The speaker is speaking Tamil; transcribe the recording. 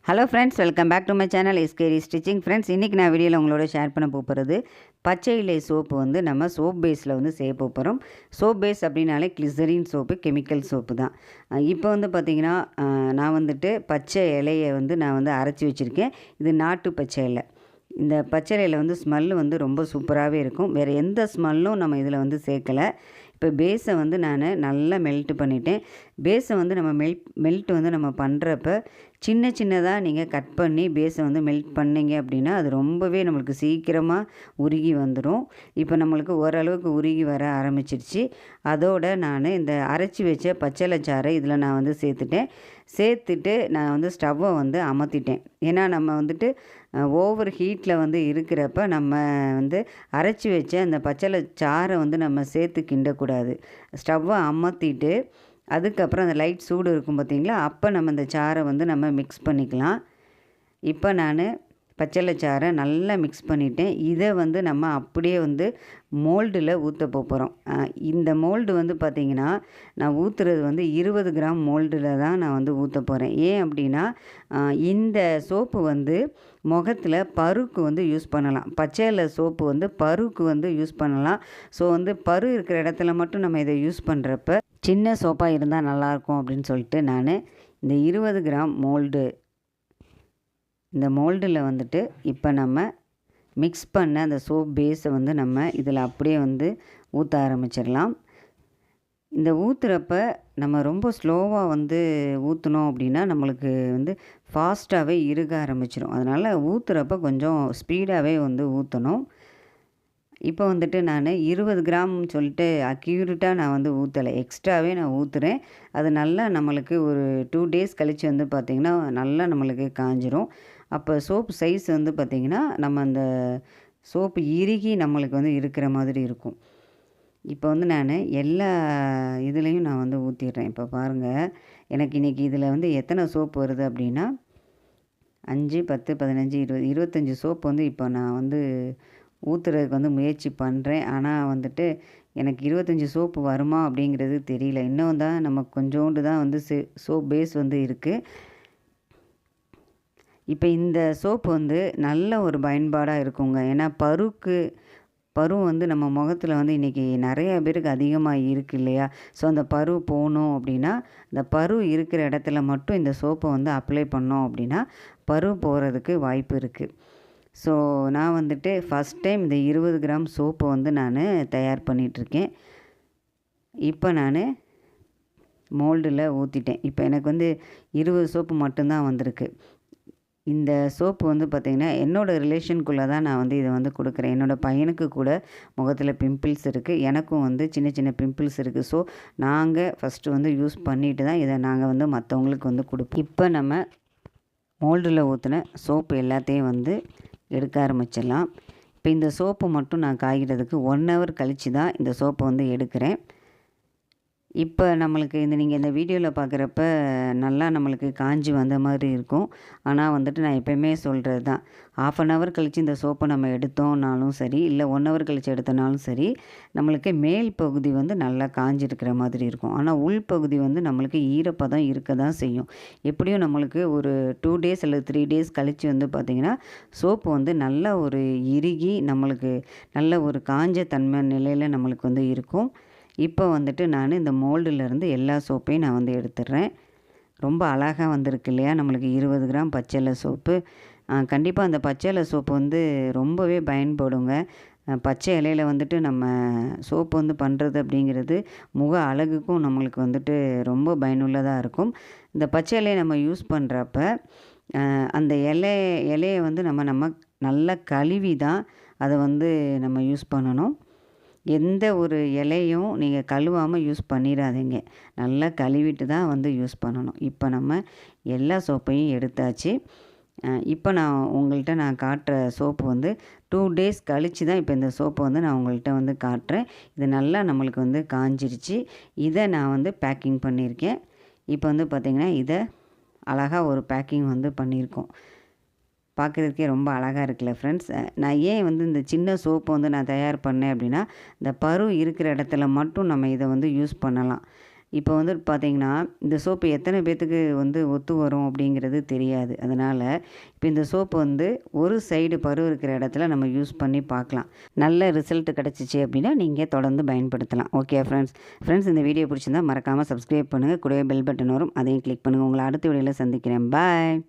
Hello friends, welcome back to my channel எஸ்கேரி ஸ்டிச்சிங். ஃப்ரெண்ட்ஸ், இன்றைக்கி நான் வீடியோவில் உங்களோட ஷேர் பண்ண போகிறது பச்சை இலை சோப்பு வந்து நம்ம சோப் பேஸில் வந்து செய்ய போகிறோம். சோப் பேஸ் அப்படின்னாலே கிளிசரின் சோப்பு, கெமிக்கல் சோப்பு தான். இப்போ வந்து பார்த்திங்கன்னா நான் வந்துட்டு பச்சை இலையை வந்து நான் வந்து அரைச்சி வச்சுருக்கேன். இது நாட்டு பச்சை இலை. இந்த பச்சை இலையில் வந்து ஸ்மெல்லு வந்து ரொம்ப சூப்பராகவே இருக்கும். வேறு எந்த ஸ்மெல்லும் நம்ம இதில் வந்து சேர்க்கலை. இப்போ பேஸை வந்து நான் நல்லா மெல்ட் பண்ணிட்டேன். பேஸை வந்து நம்ம மெல்ட் வந்து நம்ம பண்ணுறப்ப சின்ன சின்னதாக நீங்கள் கட் பண்ணி பேஸை வந்து மெல்ட் பண்ணிங்க அப்படின்னா அது ரொம்பவே நம்மளுக்கு சீக்கிரமாக உருகி வந்துடும். இப்போ நம்மளுக்கு ஓரளவுக்கு உருகி வர ஆரம்பிச்சிருச்சு. அதோடு நான் இந்த அரைச்சி வச்ச பச்சை சாறை இதில் நான் வந்து சேர்த்துட்டு நான் வந்து ஸ்டவ்வை வந்து அமர்த்திட்டேன். ஏன்னா நம்ம வந்துட்டு ஓவர் ஹீட்டில் வந்து இருக்கிறப்ப நம்ம வந்து அரைச்சி வச்ச அந்த பச்சை சாறை வந்து நம்ம சேர்த்து கிண்டக்கூடாது. ஸ்டவ்வை அமர்த்திட்டு அதுக்கப்புறம் அந்த லைட் சூடு இருக்கும் பார்த்திங்களா, அப்போ நம்ம இந்த சாறை வந்து நம்ம மிக்ஸ் பண்ணிக்கலாம். இப்போ நான் பச்சை சாறை நல்லா மிக்ஸ் பண்ணிட்டேன். இதை வந்து நம்ம அப்படியே வந்து மோல்டில் ஊற்ற போகிறோம். இந்த மோல்டு வந்து பார்த்திங்கன்னா நான் ஊற்றுறது வந்து 20 கிராம் மோல்டில் தான் நான் வந்து ஊற்ற போகிறேன். ஏன் அப்படின்னா இந்த சோப்பு வந்து முகத்தில் பருக்கு வந்து யூஸ் பண்ணலாம். பச்சையில் சோப்பு வந்து பருக்கு வந்து யூஸ் பண்ணலாம். ஸோ வந்து பரு இருக்கிற இடத்துல மட்டும் நம்ம இதை யூஸ் பண்ணுறப்ப சின்ன சோப்பாக இருந்தால் நல்லாயிருக்கும் அப்படின்னு சொல்லிட்டு நான் இந்த 20 கிராம் இந்த மோல்டில் வந்துட்டு இப்போ நம்ம மிக்ஸ் பண்ண அந்த சோப் பேஸை வந்து நம்ம இதில் அப்படியே வந்து ஊற்ற ஆரம்பிச்சிடலாம். இந்த ஊற்றுறப்ப நம்ம ரொம்ப ஸ்லோவாக வந்து ஊற்றினோம் அப்படின்னா நம்மளுக்கு வந்து ஃபாஸ்ட்டாகவே இறுக ஆரம்பிச்சிடும். அதனால் ஊற்றுறப்ப கொஞ்சம் ஸ்பீடாகவே வந்து ஊற்றணும். இப்போ வந்துட்டு நான் 20 கிராம்னு சொல்லிட்டு அக்யூரேட்டாக நான் வந்து ஊற்றலை, எக்ஸ்ட்ராவே நான் ஊற்றுறேன். அது நல்லா நம்மளுக்கு ஒரு 2 டேஸ் கழித்து வந்து பார்த்திங்கன்னா நல்லா நம்மளுக்கு காஞ்சிரும். அப்போ சோப்பு சைஸ் வந்து பார்த்திங்கன்னா நம்ம அந்த சோப்பு இறுகி நம்மளுக்கு வந்து இருக்கிற மாதிரி இருக்கும். இப்போ வந்து நான் எல்லா இதுலேயும் நான் வந்து ஊற்றிடுறேன். இப்போ பாருங்கள், எனக்கு இன்றைக்கி இதில் வந்து எத்தனை சோப்பு வருது அப்படின்னா 5, 10, 15, 20, 25 சோப்பு வந்து இப்போ நான் வந்து ஊற்றுறதுக்கு வந்து முயற்சி பண்ணுறேன். ஆனால் வந்துட்டு எனக்கு 25 சோப்பு வருமா அப்படிங்கிறது தெரியல. இன்னும் தான் நமக்கு கொஞ்சோண்டு தான் வந்து சோப் பேஸ் வந்து இருக்குது. இப்போ இந்த சோப்பு வந்து நல்ல ஒரு பயன்பாடாக இருக்குங்க. ஏன்னா பரு வந்து நம்ம முகத்தில் வந்து இன்றைக்கி நிறையா பேருக்கு அதிகமாக இருக்குது இல்லையா? ஸோ அந்த பரு போகணும் அப்படின்னா இந்த பரு இருக்கிற இடத்துல மட்டும் இந்த சோப்பை வந்து அப்ளை பண்ணோம் அப்படின்னா பரு போகிறதுக்கு வாய்ப்பு இருக்குது. ஸோ நான் வந்துட்டு ஃபஸ்ட் டைம் இந்த 20 கிராம் சோப்பை வந்து நான் தயார் பண்ணிகிட்ருக்கேன். இப்போ நான் மோல்டில் ஊற்றிட்டேன். இப்போ எனக்கு வந்து 20 சோப்பு மட்டும்தான் வந்திருக்கு. இந்த சோப்பு வந்து பார்த்திங்கன்னா என்னோடய ரிலேஷனுக்குள்ளே தான் நான் வந்து இதை வந்து கொடுக்குறேன். என்னோடய பையனுக்கு கூட முகத்தில் பிம்பிள்ஸ் இருக்குது, எனக்கும் வந்து சின்ன சின்ன பிம்பிள்ஸ் இருக்குது. ஸோ நாங்கள் ஃபஸ்ட்டு வந்து யூஸ் பண்ணிட்டு தான் இதை நாங்கள் வந்து மற்றவங்களுக்கு வந்து கொடுப்போம். இப்போ நம்ம மோல்டில் ஊற்றின சோப்பு எல்லாத்தையும் வந்து எடுக்க ஆரம்பிச்சிடலாம். இப்போ இந்த சோப்பு மட்டும் நான் காய்கிறதுக்கு 1 ஹவர் கழித்து தான் இந்த சோப்பை வந்து எடுக்கிறேன். இப்போ நம்மளுக்கு நீங்கள் இந்த வீடியோவில் பார்க்குறப்ப நல்லா நம்மளுக்கு காஞ்சி வந்த மாதிரி இருக்கும். ஆனால் வந்துட்டு நான் எப்போயுமே சொல்கிறது தான், 1/2 ஹவர் கழித்து இந்த சோப்பை நம்ம எடுத்தோம்னாலும் சரி, இல்லை 1 ஹவர் கழித்து எடுத்தனாலும் சரி, நம்மளுக்கு மேல் பகுதி வந்து நல்லா காஞ்சிருக்கிற மாதிரி இருக்கும். ஆனால் உள்பகுதி வந்து நம்மளுக்கு ஈரப்பதம் இருக்க தான் செய்யும். எப்படியும் நம்மளுக்கு ஒரு 2 டேஸ் அல்லது 3 டேஸ் கழித்து வந்து பார்த்திங்கன்னா சோப்பு வந்து நல்ல ஒரு இறுகி நம்மளுக்கு நல்ல ஒரு காஞ்ச தன்மை நிலையில் நம்மளுக்கு வந்து இருக்கும். இப்போ வந்துட்டு நான் இந்த மோல்டிலேருந்து எல்லா சோப்பையும் நான் வந்து எடுத்துடுறேன். ரொம்ப அழகாக வந்திருக்கு இல்லையா நம்மளுக்கு 20 கிராம் பச்சை சோப்பு. கண்டிப்பாக அந்த பச்சை சோப்பு வந்து ரொம்பவே பயன்படுங்க. பச்சை இலையில் வந்துட்டு நம்ம சோப்பு வந்து பண்ணுறது அப்படிங்கிறது முக அழகுக்கும் நம்மளுக்கு வந்துட்டு ரொம்ப பயனுள்ளதாக இருக்கும். இந்த பச்சை இலையை நம்ம யூஸ் பண்ணுறப்ப அந்த இலையை வந்து நம்ம நல்லா கழுவி தான் அதை வந்து நம்ம யூஸ் பண்ணணும். எந்த ஒரு இலையும் நீங்கள் கழுவாமல் யூஸ் பண்ணிடாதீங்க. நல்லா கழுவிட்டு தான் வந்து யூஸ் பண்ணணும். இப்போ நம்ம எல்லா சோப்பையும் எடுத்தாச்சு. இப்போ நான் காட்டுற சோப்பு வந்து 2 டேஸ் கழித்து தான் இப்போ இந்த சோப்பை வந்து நான் உங்கள்கிட்ட வந்து காட்டுறேன். இது நல்லா நம்மளுக்கு வந்து காஞ்சிருச்சு. இதை நான் வந்து பேக்கிங் பண்ணியிருக்கேன். இப்போ வந்து பார்த்திங்கன்னா இதை அழகாக ஒரு பேக்கிங் வந்து பண்ணியிருக்கோம். பார்க்குறதுக்கே ரொம்ப அழகாக இருக்குல்ல ஃப்ரெண்ட்ஸ். நான் ஏன் வந்து இந்த சின்ன சோப்பு வந்து நான் தயார் பண்ணேன் அப்படின்னா இந்த பரு இருக்கிற இடத்துல மட்டும் நம்ம இதை வந்து யூஸ் பண்ணலாம். இப்போ வந்து பார்த்தீங்கன்னா, இந்த சோப்பு எத்தனை பேத்துக்கு வந்து ஒத்து வரும் அப்படிங்கிறது தெரியாது. அதனால இப்போ இந்த சோப்பு வந்து ஒரு சைடு பரு இருக்கிற இடத்துல நம்ம யூஸ் பண்ணி பார்க்கலாம். நல்ல ரிசல்ட் கிடச்சிச்சு அப்படின்னா, நீங்க தொடர்ந்து பயன்படுத்தலாம். Okay friends. ஃப்ரெண்ட்ஸ் இந்த வீடியோ பிடிச்சிருந்தா மறக்காம சப்ஸ்கிரைப் பண்ணுங்க. கூடவே பெல் பட்டன் வரும். அதையும் கிளிக் பண்ணுங்க. உங்கள அடுத்த வீடியோல சந்திக்கிறேன். பாய்.